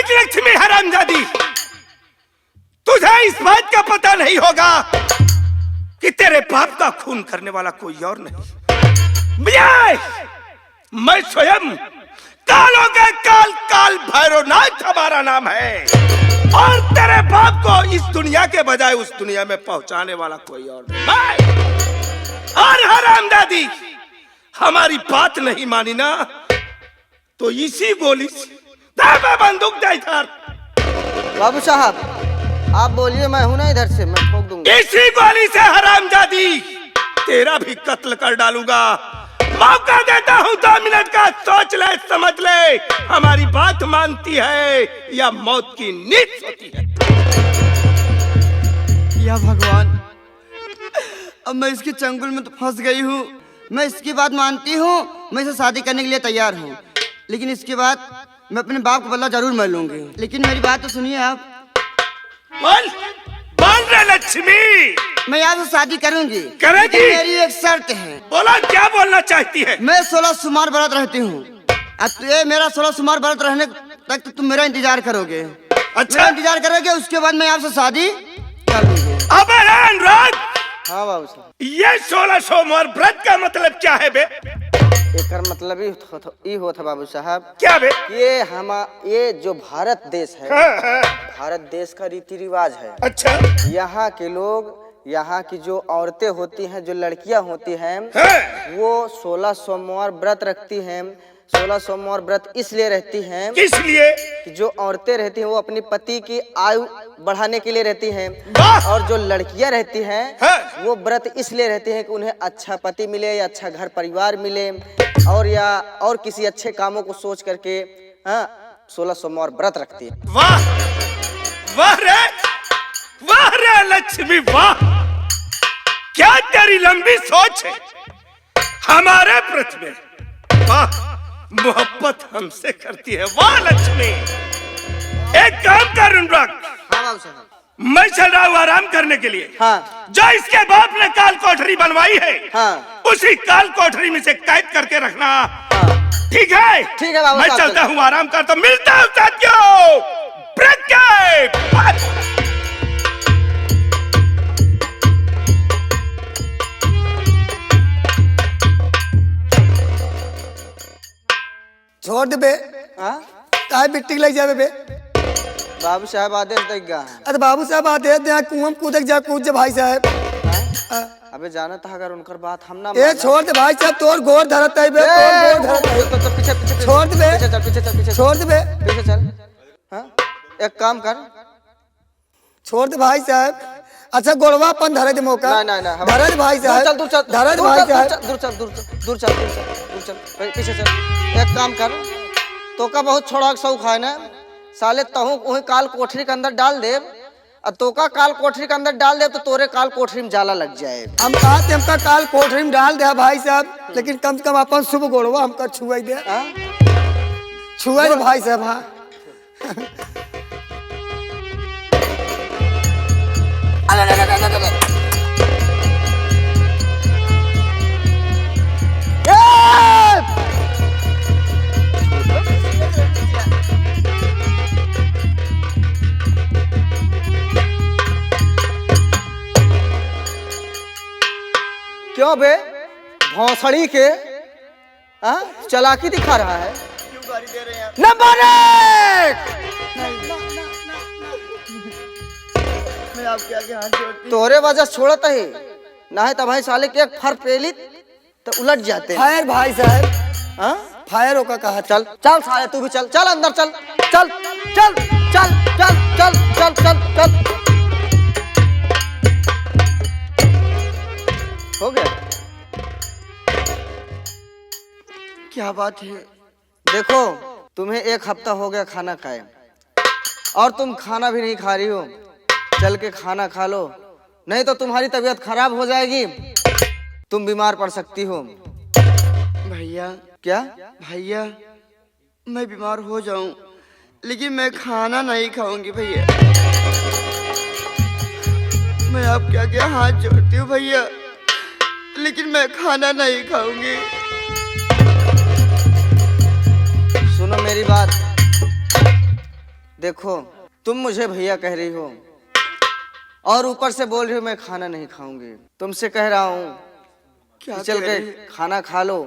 देख लक्ष्मी हरामजादी, तुझे इस बात का पता नहीं होगा कि तेरे बाप का खून करने वाला कोई और नहीं, मैं स्वयं कालों का काल काल भैरवनाथ हमारा नाम है, और तेरे बाप को इस दुनिया के बजाय उस दुनिया में पहुंचाने वाला कोई और नहीं। और हरामजादी, हमारी बात नहीं मानी ना तो इसी गोली से बंदूक दे इधर। बाबू साहब आप बोलिए, मैं हूं ना इधर से, मैं ठोक दूंगा। इसी गोली से हरामजादी तेरा भी कत्ल कर डालूंगा। मौका देता हूं 2 मिनट का, सोच ले समझ ले, हमारी बात मानती है या मौत की नींद सोती है। या भगवान, अब मैं इसके चंगुल में तो फंस गई हूँ। मैं इसकी बात मानती हूँ, मैं इसे शादी करने के लिए तैयार हूँ, लेकिन इसके बाद मैं अपने बाप को बदला जरूर मैं लूंगी। लेकिन मेरी बात तो सुनिए आप। बोल बोल रे लक्ष्मी। मैं आपसे शादी करूंगी, करेगी? मेरी एक शर्त है। बोला, क्या बोलना चाहती है? मैं 16 सोमवार व्रत रहती हूँ, ये मेरा 16 सोमवार व्रत रहने तक तो तुम मेरा इंतजार करोगे। अच्छा, मेरा इंतजार करोगे, उसके बाद मैं आपसे शादी कर लूंगी। अबे अनुराग, हाँ बाबू साहब, ये 16 सोमवार व्रत का मतलब क्या है बे? एक मतलब ही होता बाबू साहब। क्या बे? ये जो भारत देश है, हाँ। भारत देश का रीति रिवाज है। अच्छा, यहाँ के लोग, यहाँ की जो औरतें होती हैं, जो लड़कियां होती हैं, हाँ। वो 16 सोमवार व्रत रखती हैं। 16 सोमवार व्रत इसलिए रहती हैं, किस लिए? कि जो औरतें रहती हैं वो अपनी पति की आयु बढ़ाने के लिए रहती हैं, और जो लड़कियां रहती हैं, हाँ। वो व्रत इसलिए रहती हैं कि उन्हें अच्छा पति मिले या अच्छा घर परिवार मिले, और किसी अच्छे कामों को सोच करके 16 सोमवार व्रत रखती है। वाह वाह रे लक्ष्मी, वाह, क्या तेरी लंबी सोच है हमारे प्रति में। वाह, मोहब्बत हमसे करती है। वाह लक्ष्मी, एक काम कर अनुराग, हाँ बाबू साहब, मैं चल रहा हूँ आराम करने के लिए। हाँ। जो इसके बाप ने काल कोठरी बनवाई है, हाँ। उसी काल कोठरी में से कैद करके रखना। हाँ। ठीक है? ठीक है बाबू मैं साहब, चलता हूँ, आराम करता हूँ। मिलता हूँ साथियों। ब्रेक के छोड़ दे बे, काय बिट्टी लग जावे बे। बाबू साहब आदेश देगा। अरे बाबू साहब आते हैं, कुआं कूदक जा, कूद जा भाई साहब। अबे जाना था अगर उनकर बात हम ना ए छोड़ दे भाई साहब, तोर गोर धरत है बे, तोर गोर धरत है। तो पीछे छोड़ दे बे, पीछे छोड़ दे बे, पीछे चल। हाँ, एक काम कर, छोड़ दे भाई साहब। अच्छा गोड़वा अपन धरे दे मौका। ना धरे दे भाई साहब, दूर चल, धरे दे भाई साहब। दूर चल, पीछे चल। एक काम कर, तो का बहुत छोड़ा शौक है ना साले, तहु वही काल कोठरी के अंदर डाल दे, और तो का काल कोठरी के अंदर डाल दे तो तोरे काल कोठरी में जाला लग जाए। हम कहते हमका काल कोठरी में डाल दे भाई साहब, लेकिन कम से कम अपन शुभ गोड़वा हमका छुआई दे, छुआई दे भाई साहब। हाँ क्यों बे, भौसड़ी के चालाकी दिखा रहा है। नंबर 1 मैं आपके आगे हाथ जोड़ती हूँ। तोरे वजह छोड़त है ना, है तो भाई साले के एक फर पेली तो उलट जाते हैं। फायर भाई साहब, फायर होकर कहा। चल चल साले, तू भी चल, चल अंदर चल, चल चल चल चल चल चल चल चल। हो गया? क्या बात है? देखो, तुम्हें 1 हफ्ता हो गया खाना खाए, और तुम खाना भी नहीं खा रही हो। चल के खाना खा लो, नहीं तो तुम्हारी तबीयत खराब हो जाएगी, तुम बीमार पड़ सकती हो। भैया, क्या भैया मैं बीमार हो जाऊं, लेकिन मैं खाना नहीं खाऊंगी भैया। मैं आपके आगे हाथ जोड़ती हूँ भैया, लेकिन मैं खाना नहीं खाऊंगी। सुनो मेरी बात, देखो तुम मुझे भैया कह रही हो और ऊपर से बोल रही हो मैं खाना नहीं खाऊंगी। तुमसे कह रहा हूँ क्या चल कह के रही है? खाना खा लो,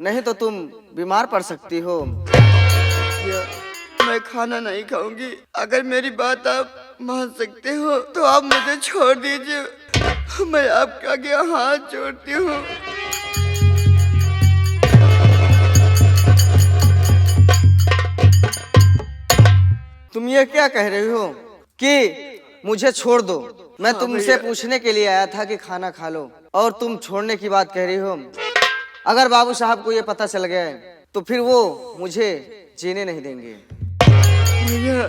नहीं तो तुम बीमार पड़ सकती हो। भैया मैं खाना नहीं खाऊंगी। अगर मेरी बात आप मान सकते हो तो आप मुझे छोड़ दीजिए। मैं आपके आगे हाथ जोड़ती हूँ। तुम ये क्या कह रही हो कि मुझे छोड़ दो? मैं हाँ तुमसे भैया। पूछने के लिए आया था कि खाना खा लो और तुम छोड़ने की बात कह रही हो। अगर बाबू साहब को ये पता चल गया तो फिर वो मुझे जीने नहीं देंगे। भैया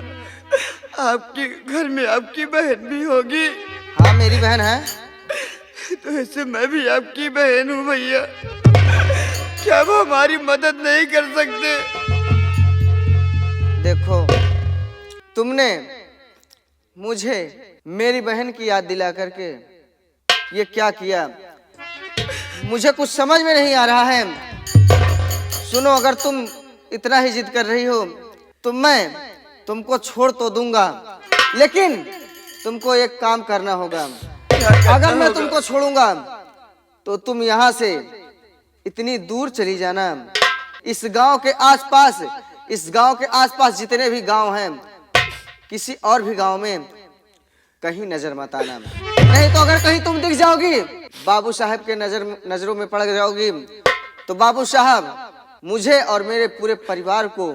आपके घर में आपकी बहन भी होगी। हाँ मेरी बहन है। तो ऐसे मैं भी आपकी बहन हूँ भैया। क्या वो हमारी मदद नहीं कर सकते? देखो तुमने मुझे मेरी बहन की याद दिला करके ये क्या किया, मुझे कुछ समझ में नहीं आ रहा है। सुनो, अगर तुम इतना ही जिद कर रही हो तो मैं तुमको छोड़ तो दूंगा, लेकिन तुमको एक काम करना होगा। अगर मैं तुमको छोड़ूंगा तो तुम यहाँ से इतनी दूर चली जाना। इस गांव के आसपास जितने भी गांव हैं, किसी और भी गांव में कहीं नजर मत आना। नहीं तो अगर कहीं तुम दिख जाओगी, बाबू साहब के नजरों में पड़ जाओगी, तो बाबू साहब मुझे और मेरे पूरे परिवार को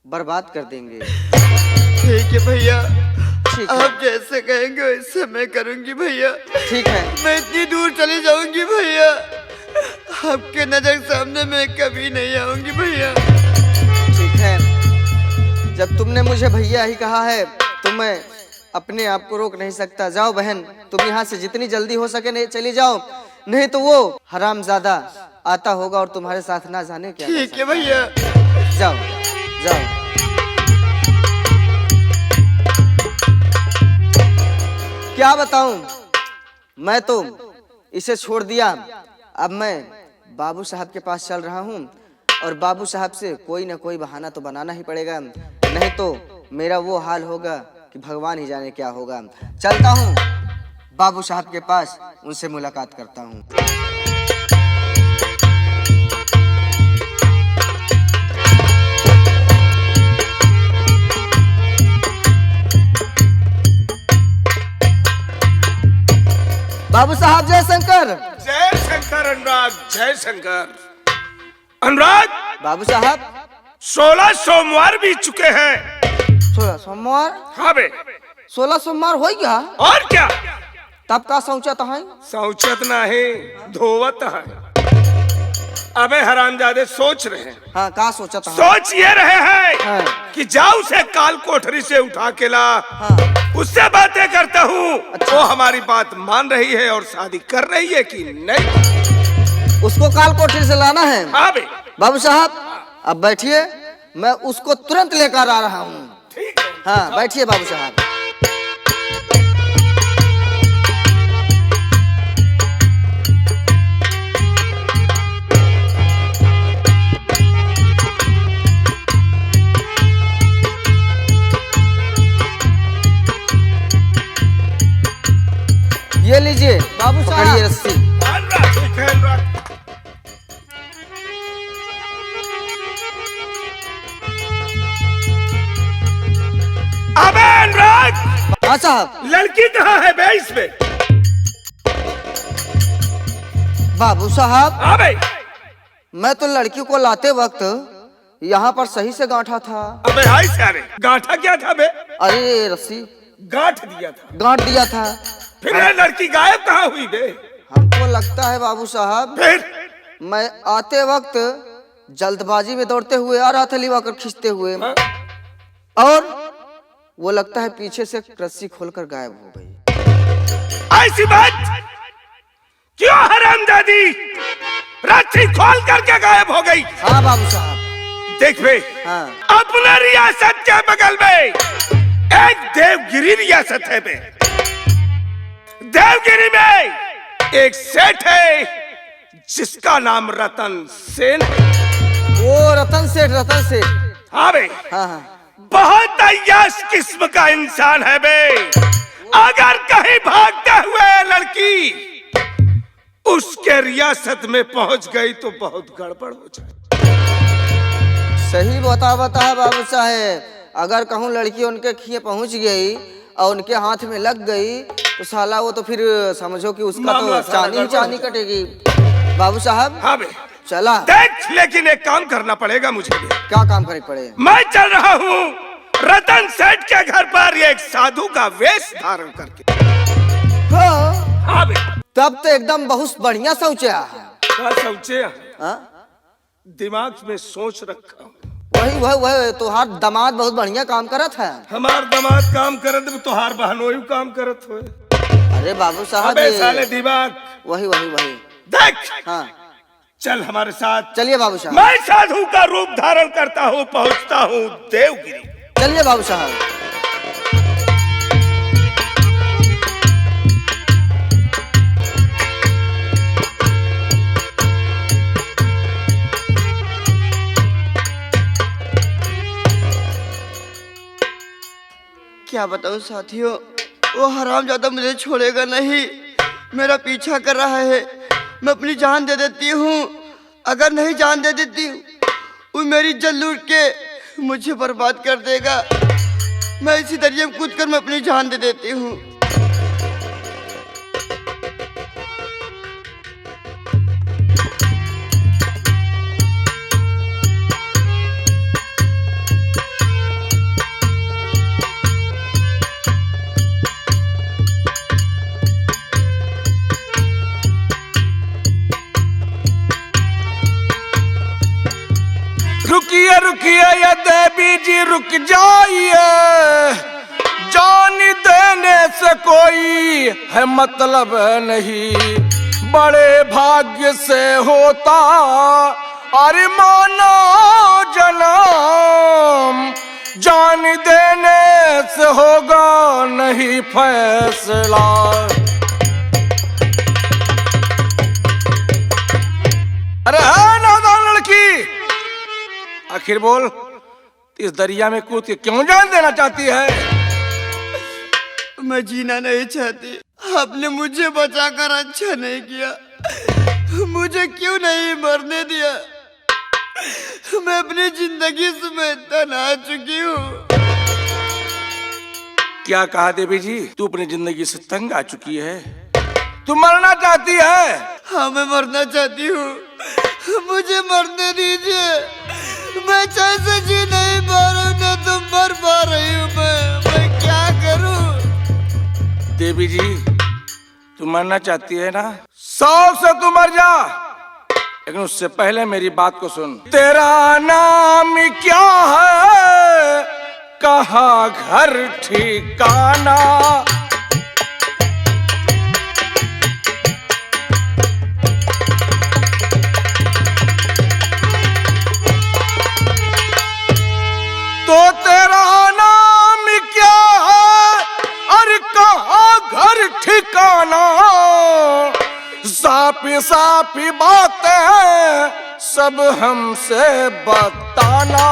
बर्बाद कर देंगे। ठीक है भैया, ठीक है। आप जैसे कहेंगे वैसे मैं करूंगी भैया। ठीक है। मैं इतनी दूर चली जाऊंगी भैया, आपके नजर सामने मैं कभी नहीं आऊंगी भैया। ठीक है, जब तुमने मुझे भैया ही कहा है तो मैं अपने आप को रोक नहीं सकता। जाओ बहन, तुम यहाँ से जितनी जल्दी हो सके नहीं चली जाओ, नहीं तो वो हरामजादा आता होगा और तुम्हारे साथ ना जाने क्या कर ठीक है सकता भैया। जाओ जाओ। क्या बताऊं, मैं तो इसे छोड़ दिया। अब मैं बाबू साहब के पास चल रहा हूँ और बाबू साहब से कोई ना कोई बहाना तो बनाना ही पड़ेगा, नहीं तो मेरा वो हाल होगा कि भगवान ही जाने क्या होगा। चलता हूँ बाबू साहब के पास, उनसे मुलाकात करता हूँ। बाबू साहब जय शंकर। जय शंकर अनुराग, जय शंकर। अनुराग, बाबू साहब 16 सोमवार बीत चुके हैं। 16 सोमवार? हाँ बे, 16 सोमवार हो गया? और क्या? तब का शौचत है? शौचत नहीं, धोवत है। अबे हरामजादे सोच रहे हैं। हाँ, का सोचत है? सोच ये रहे हैं हाँ। कि जाओ उसे काल कोठरी से उठा के ला, हाँ। उससे बातें करता हूँ। अच्छा। वो हमारी बात मान रही है और शादी कर रही है कि नहीं। उसको काल कोठरी से लाना है? हाँ बे, बाबू साहब अब बैठिए, मैं उसको तुरंत लेकर आ रहा हूँ। ठीक है। हाँ बैठिए बाबू साहब। ये लीजिए बाबू साहब, पकड़िए रस्सी। अनुराग, ठीक है अनुराग। अबे अनुराग, हाँ साहब। लड़की कहाँ है बे इसमें? बाबू साहब अबे, मैं तो लड़की को लाते वक्त यहाँ पर सही से गांठा था। अबे हाय सारे, गांठा क्या था बे? अरे रस्सी गांठ दिया था। गांठ दिया था। फिर ये लड़की गायब कहाँ हुई बे? हमको लगता है बाबू साहब फिर मैं आते वक्त जल्दबाजी में दौड़ते हुए आ रहा था, लिवाकर खींचते हुए, हाँ? और वो लगता है पीछे से रस्सी खोलकर गायब हो गई। ऐसी बात क्यों हरामजादी? रस्सी खोल करके गायब हो गई। हाँ बाबू साहब। देख बे, हाँ। अपना रियासत के बगल में एक देवगिरी रियासत है बे। देवगिरी में एक सेठ है जिसका नाम रतन सेन है। वो रतन सेठ, रतन सेठ। हाँ बे, हाँ हाँ। बहुत अय्याश किस्म का इंसान है बे। अगर कहीं भागते हुए लड़की उसके रियासत में पहुंच गई तो बहुत गड़बड़ हो जाए। सही बता बाबू साहेब, अगर कहूँ लड़की उनके खिए पहुंच गई और उनके हाथ में लग गई तो साला वो तो फिर समझो कि उसका तो चानी कटेगी। बाबू साहब हाँ बे चला देख, लेकिन एक काम करना पड़ेगा मुझे भी। क्या काम करना पड़ेगा? मैं चल रहा हूँ रतन सेठ के घर पर एक साधु का वेश धारण करके। हाँ बे। तब तो एकदम बहुत बढ़िया सोचा। क्या सोचे? हाँ? दिमाग में सोच रखा हूँ। वही तुहार दामाद बहुत बढ़िया काम करत है। हमार दामाद काम करत तुहार बहनोई काम करत हो। अरे बाबू साहब अबे साले दिमाग। वही देख हाँ चल हमारे साथ। चलिए बाबू साहब। मैं साधु का रूप धारण करता हूँ, पहुँचता हूँ देवगिरी। चलिए बाबू साहब। क्या बताऊं साथियों, वो हरामजादा मुझे छोड़ेगा नहीं, मेरा पीछा कर रहा है। मैं अपनी जान दे देती हूँ, अगर नहीं जान दे देती हूँ वो मेरी इज्जत लूट के मुझे बर्बाद कर देगा। मैं इसी दरिया में कूद कर मैं अपनी जान दे देती हूँ। रुकिए रुकिए ये देवी जी रुक जाइए, जान देने से कोई है मतलब नहीं, बड़े भाग्य से होता अरे मानो जन्म, जान देने से होगा नहीं फैसला। अरे है नादान लड़की, आखिर बोल इस दरिया में कूद के क्यों जान देना चाहती है? मैं जीना नहीं चाहती, आपने मुझे बचाकर अच्छा नहीं किया, मुझे क्यों नहीं मरने दिया? मैं अपनी जिंदगी से तना चुकी हूँ। क्या कहा देवी जी, तू अपनी जिंदगी से तंग आ चुकी है, तू मरना चाहती है? हाँ मैं मरना चाहती हूँ, मुझे मरने दीजिए। मैं जैसे जी नहीं पा रहा हूँ ना तो मर पा रही हूँ। मैं क्या करूँ? देवी जी तू मरना चाहती है ना, 100 से तू मर जा, लेकिन उससे पहले मेरी बात को सुन। तेरा नाम क्या है, कहाँ घर ठिकाना? तो तेरा नाम क्या है और कहाँ घर ठिकाना? साफी साफी बातें सब हमसे बताना।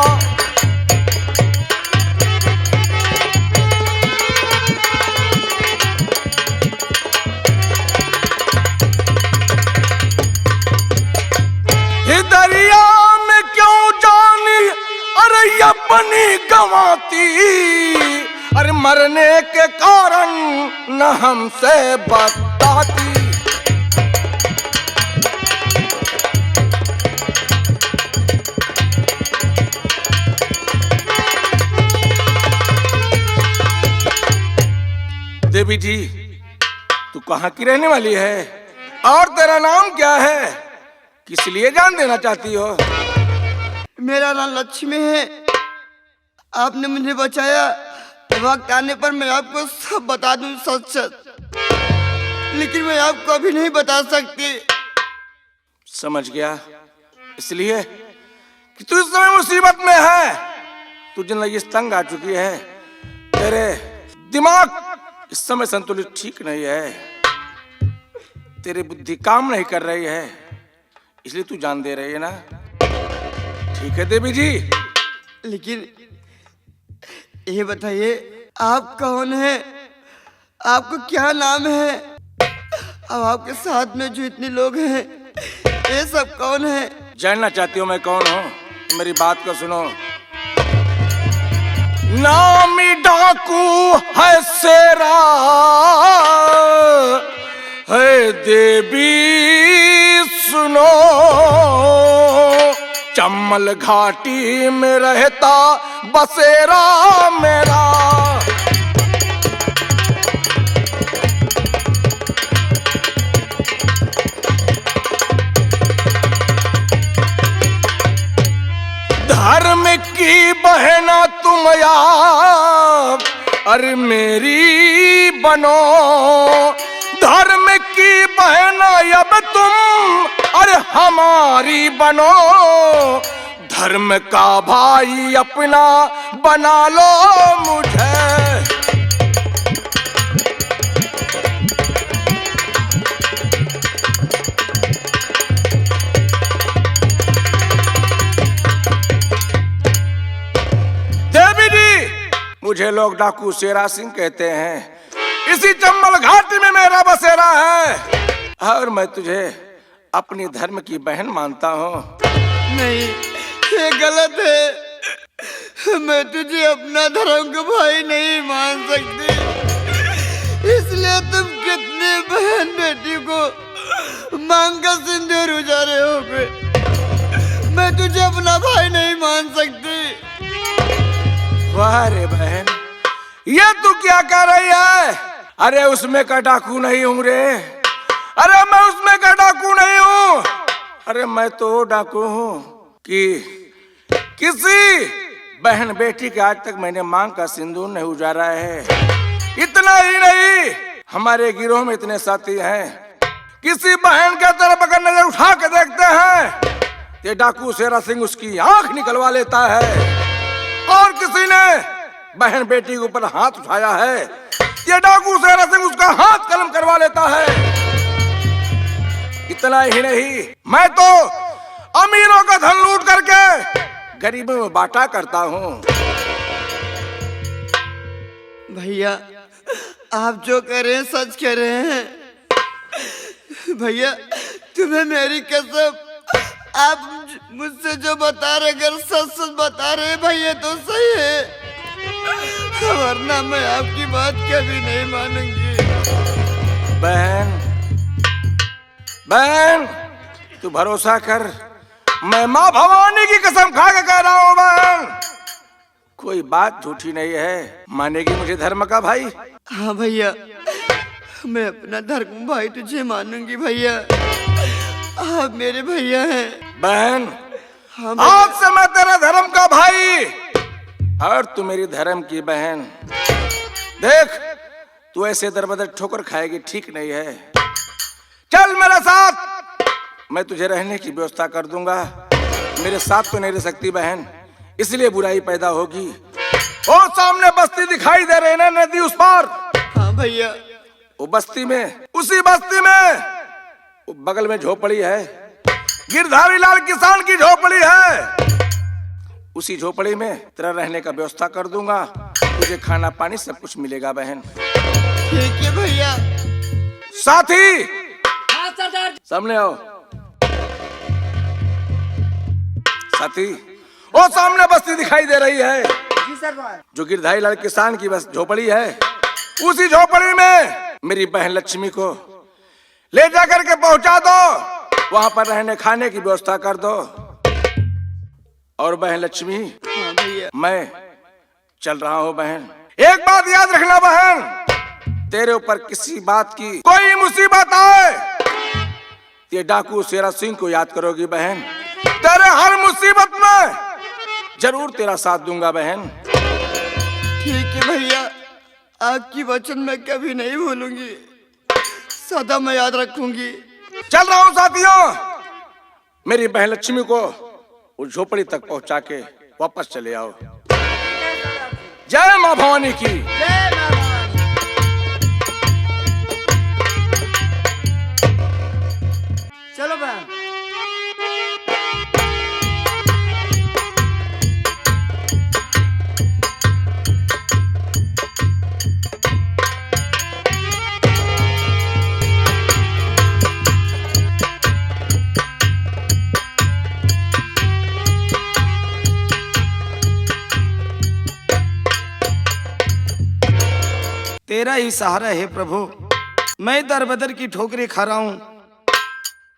दरिया में क्यों जानी अरे अपनी गंवाती, अरे मरने के कारण न हमसे बताती। देवी जी तू कहाँ की रहने वाली है और तेरा नाम क्या है, किस लिए जान देना चाहती हो? मेरा नाम लक्ष्मी है, आपने मुझे बचाया, वक्त आने पर मैं आपको सब बता दूं सच सच, लेकिन मैं आपको अभी नहीं बता सकती। समझ गया, इसलिए कि तू इस समय मुसीबत में है, तू जिंदगी से तंग आ चुकी है, तेरे दिमाग इस समय संतुलित ठीक नहीं है, तेरी बुद्धि काम नहीं कर रही है, इसलिए तू जान दे रही है ना? ठीक है देवी जी, लेकिन ये बताइए आप कौन है, आपका क्या नाम है, अब आपके साथ में जो इतने लोग हैं ये सब कौन है? जानना चाहती हो मैं कौन हूँ? मेरी बात को सुनो। नामी डाकू है शेरा है देवी सुनो, चम्मल घाटी में रहता बसेरा मेरा। धर्म की बहना तुम यार अरे मेरी बनो, धर्म की बहना अब तुम अरे हमारी बनो, धर्म का भाई अपना बना लो मुझे। मुझे लोग डाकू शेरा सिंह कहते हैं। इसी चम्बल घाटी में मेरा बसेरा है और मैं तुझे अपनी धर्म की बहन मानता हूँ। नहीं, ये गलत है। मैं तुझे अपना धर्म का भाई नहीं मान सकती, इसलिए तुम कितने बहन बेटी को मांग का सिंदूर उजारे होगे। मैं तुझे अपना भाई नहीं मान सकती। वाह रे बहन, ये तू क्या कर रही है? अरे उसमें का डाकू नहीं हूँ रे, अरे मैं उसमें का डाकू नहीं हूँ। अरे मैं तो डाकू हूँ कि किसी बहन बेटी के आज तक मैंने मांग का सिंदूर नहीं उजारा है। इतना ही नहीं, हमारे गिरोह में इतने साथी हैं, किसी बहन के तरफ अगर नजर उठा के देखते हैं ये डाकू शेरा सिंह उसकी आंख निकलवा लेता है। और किसी ने बहन बेटी के ऊपर हाथ उठाया है ये डाकू शेरा सिंह उसका हाथ कलम करवा लेता है। इतना ही नहीं, मैं तो अमीरों का धन लूट करके गरीबों में बांटा करता हूँ। भैया आप जो कह रहे हैं सच कह रहे हैं। भैया तुम्हें मेरी कसम, आप मुझसे जो बता रहे अगर सच सच बता रहे भैया तो सही है, वरना मैं आपकी बात कभी नहीं मानूंगी। बहन बहन तू भरोसा कर, मैं माँ भवानी की कसम खा के कह रहा हूँ बहन, कोई बात झूठी नहीं है। मानेगी मुझे धर्म का भाई? हाँ भैया, मैं अपना धर्म भाई तुझे मानूंगी भैया, आप मेरे भैया हैं। बहन हाँ आज से मैं तेरा धर्म का भाई और तू मेरी धर्म की बहन। देख तू ऐसे दरबदर ठोकर खाएगी ठीक नहीं है, चल मेरे साथ, मैं तुझे रहने की व्यवस्था कर दूंगा। मेरे साथ तो नहीं रह सकती बहन, इसलिए बुराई पैदा होगी। वो सामने बस्ती दिखाई दे रही है ना, नदी उस पार। हाँ भैया। वो बस्ती में, उसी बस्ती में वो बगल में झोपड़ी है, गिरधारी लाल किसान की झोपड़ी है। उसी झोपड़ी में तेरा रहने का व्यवस्था कर दूंगा, तुझे खाना पानी सब कुछ मिलेगा बहन। ठीक है भैया। साथी सामने आओ। साथी वो सामने बस्ती दिखाई दे रही है जी सर, जो गिरधारी लाल किसान की बस झोपड़ी है। उसी झोपड़ी में मेरी बहन लक्ष्मी को ले जाकर के पहुंचा दो, वहां पर रहने खाने की व्यवस्था कर दो। और बहन लक्ष्मी, हाँ भैया। मैं चल रहा हूँ बहन। एक बात याद रखना बहन, तेरे ऊपर किसी बात की कोई मुसीबत आए, ये डाकू शेरा सिंह को याद करोगी बहन। तेरे हर मुसीबत में जरूर तेरा साथ दूंगा बहन। ठीक है भैया, आपकी वचन मैं कभी नहीं भूलूंगी, सदा मैं याद रखूंगी। चल रहा हूँ साथियों, मेरी बहन लक्ष्मी को उस झोपड़ी तक पहुंचा के वापस चले आओ। जय माँ भवानी की। चलो बहन। तेरा ही सहारा है प्रभु। मैं दर बदर की ठोकरें खा रहा हूँ,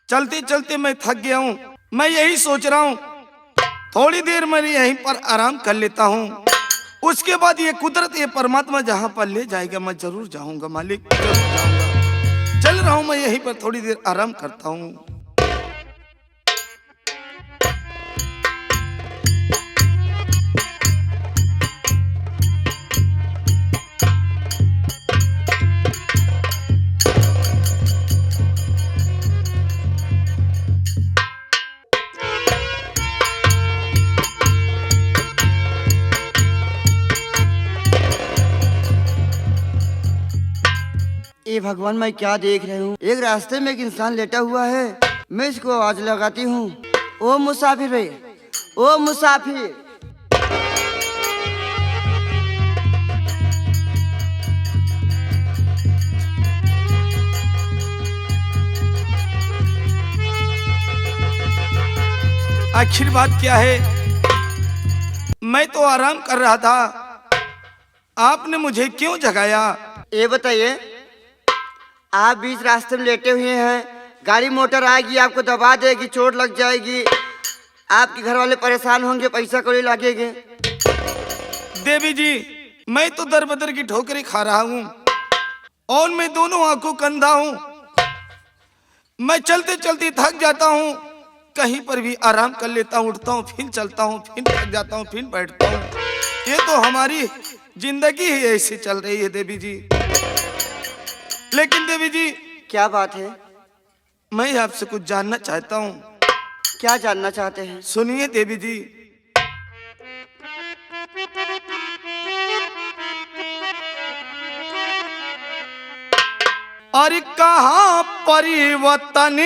चलते चलते मैं थक गया हूँ। मैं यही सोच रहा हूँ थोड़ी देर मैं यहीं पर आराम कर लेता हूँ, उसके बाद ये कुदरत ये परमात्मा जहाँ पर ले जाएगा मैं जरूर जाऊंगा मालिक, जरूर जाऊंगा। चल रहा हूँ मैं यहीं पर थोड़ी देर आराम करता हूँ। ये भगवान मैं क्या देख रही हूँ, एक रास्ते में एक इंसान लेटा हुआ है। मैं इसको आवाज लगाती हूँ, ओ मुसाफिर भाई, ओ मुसाफिर। आखिर बात क्या है? मैं तो आराम कर रहा था, आपने मुझे क्यों जगाया? ये बताइए, आप बीच रास्ते में लेटे हुए हैं, गाड़ी मोटर आएगी आपको दबा देगी, चोट लग जाएगी, आपके घर वाले परेशान होंगे, पैसा कौड़ी लगेंगे। देवी जी मैं तो दर बदर की ठोकरें खा रहा हूँ और मैं दोनों आंखों का अंधा हूँ। मैं चलते चलते थक जाता हूँ, कहीं पर भी आराम कर लेता हूँ, उठता हूँ फिर चलता हूँ, फिर थक जाता हूँ, फिर बैठता हूँ। ये तो हमारी जिंदगी ही ऐसी चल रही है देवी जी। लेकिन देवी जी क्या बात है? मैं आपसे कुछ जानना चाहता हूँ। क्या जानना चाहते हैं? सुनिए देवी जी। अरे कहाँ परिवर्तन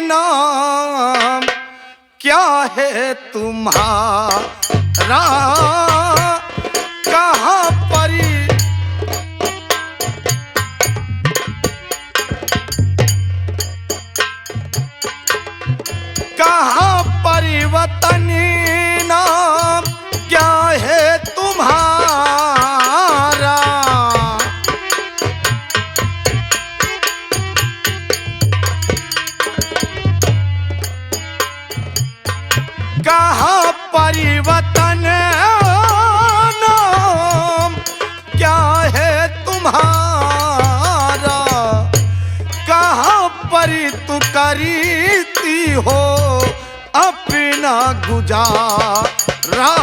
नाम क्या है तुम्हारा, कहाँ कहाँ परिवर्तन नाम क्या है तुम्हारा, कहाँ परिवर्तन नाम क्या है तुम्हारा, कहाँ पर तू करती हो अपना गुजारा,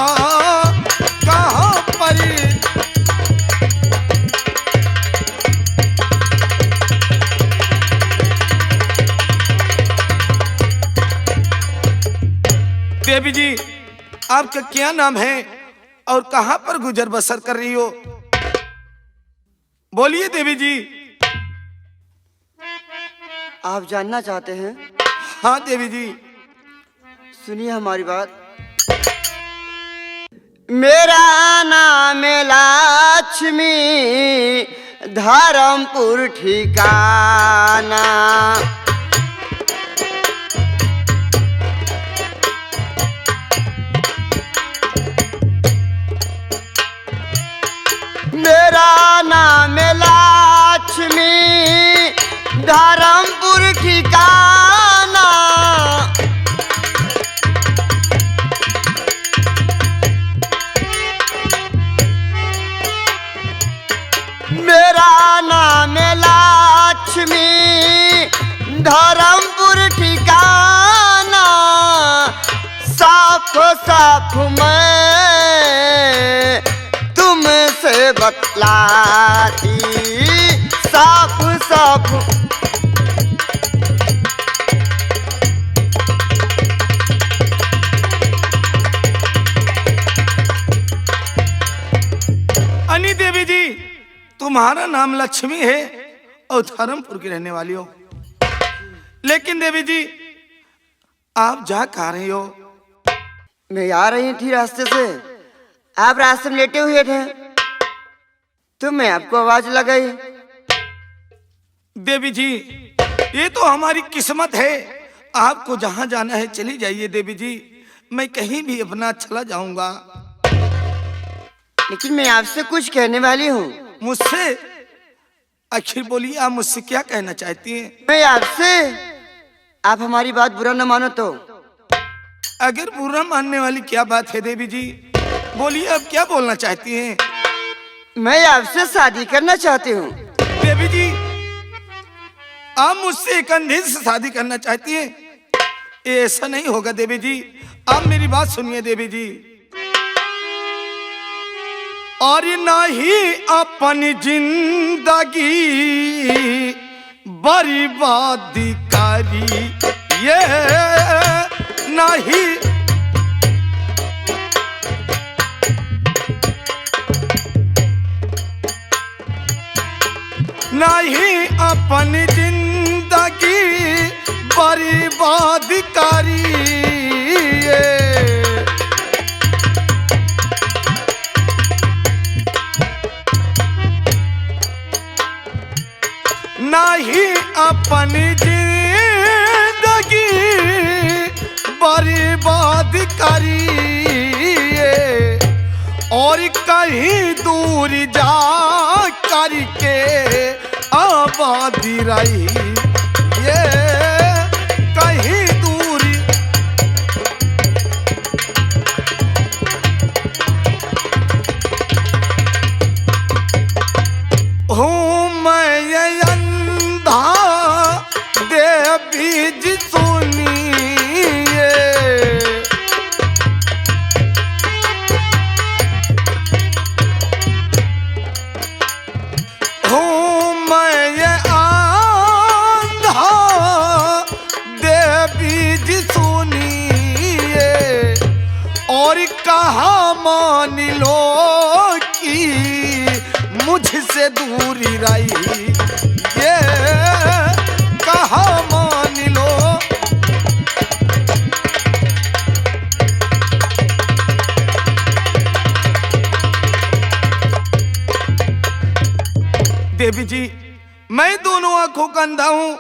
कहाँ पर देवी जी आपका क्या नाम है और कहाँ पर गुजर बसर कर रही हो? बोलिए देवी जी। आप जानना चाहते हैं? हाँ देवी जी। सुनिए हमारी बात। मेरा नाम है लक्ष्मी, धर्मपुर ठिकाना। मेरा नाम है लक्ष्मी, धर्मपुर ठिकाना। मेरा नाम है लक्ष्मी, धर्मपुर ठिकाना। साफ साफ मैं तुमसे बतलाती, साफ साफ अनी देवी जी तुम्हारा नाम लक्ष्मी है और धर्मपुर की रहने वाली हो, लेकिन देवी जी आप जा कहाँ रही हो? मैं आ रही थी रास्ते से, आप रास्ते में लेटे हुए थे तो मैं आपको आवाज लगाई। देवी जी ये तो हमारी किस्मत है, आपको जहाँ जाना है चली जाइए देवी जी, मैं कहीं भी अपना चला जाऊंगा। लेकिन मैं आपसे कुछ कहने वाली हूँ। मुझसे आखिर बोलिए, आप मुझसे क्या कहना चाहती हैं? मैं आपसे, आप हमारी बात बुरा न मानो तो। अगर बुरा मानने वाली क्या बात है देवी जी? बोलिए, अब क्या बोलना चाहती हैं? मैं आपसे शादी करना चाहती हूँ। देवी जी, आप मुझसे एक अंधे से शादी करना चाहती हैं? ये ऐसा नहीं होगा देवी जी, आप मेरी बात सुनिए देवी जी। और नहीं अपनी जिंदगी बर्बाद करी, ये नहीं नहीं अपनी जिंदगी बर्बाद करिए। नहीं अपनी जिंदगी बर्बाद करिए और कहीं दूर जा करके आबादी रही, ये कहीं दूर। हूँ मैं ये अंधा दे बीज सुनिए, हूँ मैं ये अंधा दे बीज सुनिए और कहा मान लो कि मुझसे दूरी रही, ये कहा मान लो। देवी जी, मैं दोनों आंखों का अंधा हूँ,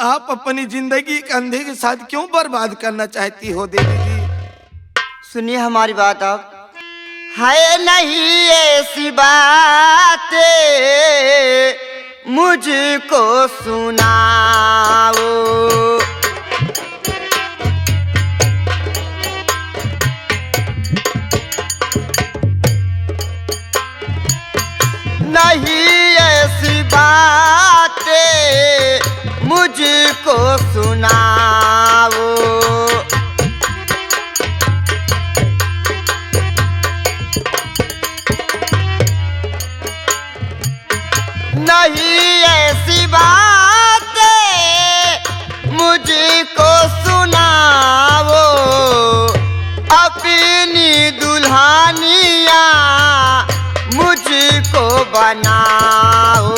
आप अपनी जिंदगी एक अंधे के साथ क्यों बर्बाद करना चाहती हो देवी जी? सुनिए हमारी बात आप। है नहीं ऐसी बातें मुझको सुनाओ, नहीं ऐसी बातें मुझको सुनाओ। नहीं ऐसी बातें मुझको सुनाओ, अपनी दुल्हनिया मुझको बनाओ,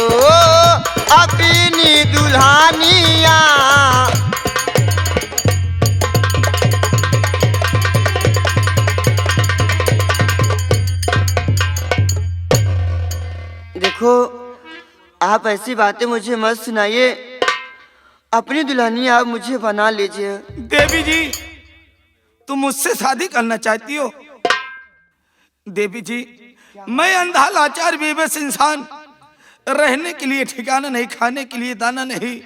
अपनी दुल्हनिया। देखो, आप ऐसी बातें मुझे मत सुनाइए, अपनी दुल्हनी आप मुझे बना लीजिए। देवी जी, तुम मुझसे शादी करना चाहती हो? देवी जी, मैं अंधा लाचार बेबस इंसान, रहने के लिए ठिकाना नहीं, खाने के लिए दाना नहीं,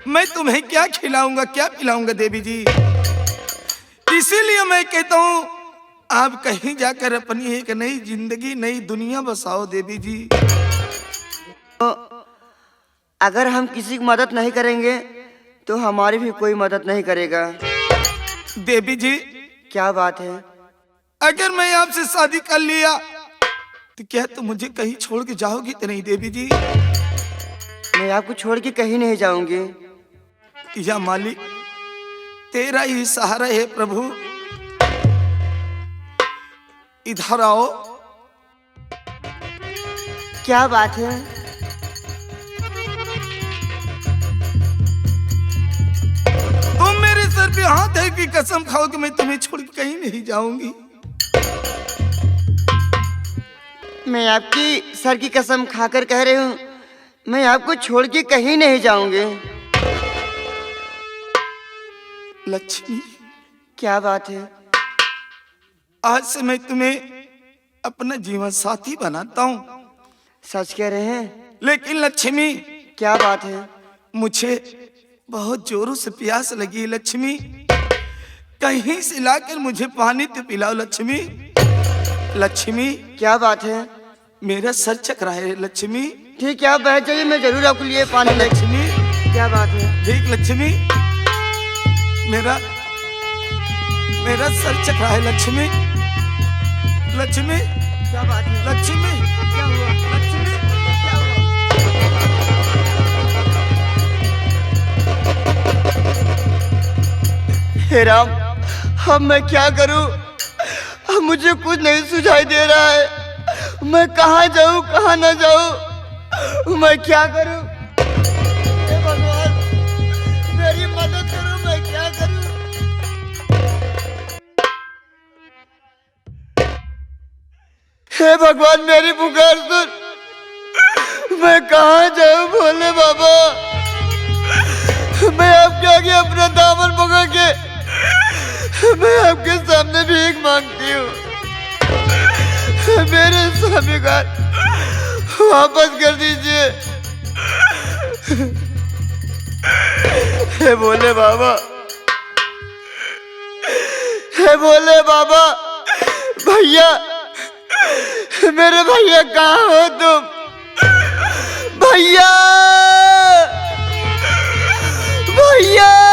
मैं तुम्हें क्या खिलाऊंगा क्या पिलाऊंगा देवी जी? इसीलिए मैं कहता हूँ, आप कहीं जाकर अपनी एक नई जिंदगी नई दुनिया बसाओ देवी जी। अगर हम किसी की मदद नहीं करेंगे तो हमारी भी कोई मदद नहीं करेगा। देवी जी, क्या बात है? अगर मैं आपसे शादी कर लिया तो क्या तुम मुझे कहीं छोड़ के जाओगी तो नहीं देवी जी? मैं आपको छोड़ के कहीं नहीं जाऊंगी। या मालिक, तेरा ही सहारा है प्रभु, इधर आओ। क्या बात है? तुम मेरे सर पे हाथ है कि कसम खाओ कि मैं तुम्हें छोड़ के कहीं नहीं जाऊंगी। मैं आपकी सर की कसम खाकर कह रही हूँ, मैं आपको छोड़ के कहीं नहीं जाऊंगी। लक्ष्मी, क्या बात है? आज से मैं तुम्हें अपना जीवन साथी बनाता हूँ। सच कह रहे हैं? लेकिन लक्ष्मी, क्या बात है? मुझे बहुत जोरों से प्यास लगी है लक्ष्मी, कहीं से लाकर मुझे पानी तो पिलाओ लक्ष्मी। लक्ष्मी, क्या बात है? मेरा सर चकरा है लक्ष्मी। ठीक है, आप बैठ जाइए, मैं जरूर आपके लिए पानी ले। लक्ष्मी, क्या बात है? देख लक्ष्मी, मेरा सर चकरा है लक्ष्मी। लक्ष्मी, क्या बात है? लक्ष्मी, क्या हुआ? लक्ष्मी, क्या हुआ? हे राम, अब मैं क्या करूं? अब मुझे कुछ नहीं सुझाई दे रहा है। मैं कहाँ जाऊं, कहाँ ना जाऊं, मैं क्या करूं? हे भगवान, मेरी मदद करो, मैं क्या करूं? हे भगवान, मेरी पुकार सुन। मैं कहाँ जाऊं भोले बाबा? मैं आपके आगे अपना दामन पकड़ के मैं आपके सामने भीख मांगती हूँ। मेरे स्वामी का वापस कर दीजिए। हे भोले बाबा, हे भोले बाबा, भैया, मेरे भैया कहाँ हो तुम? भैया, भैया।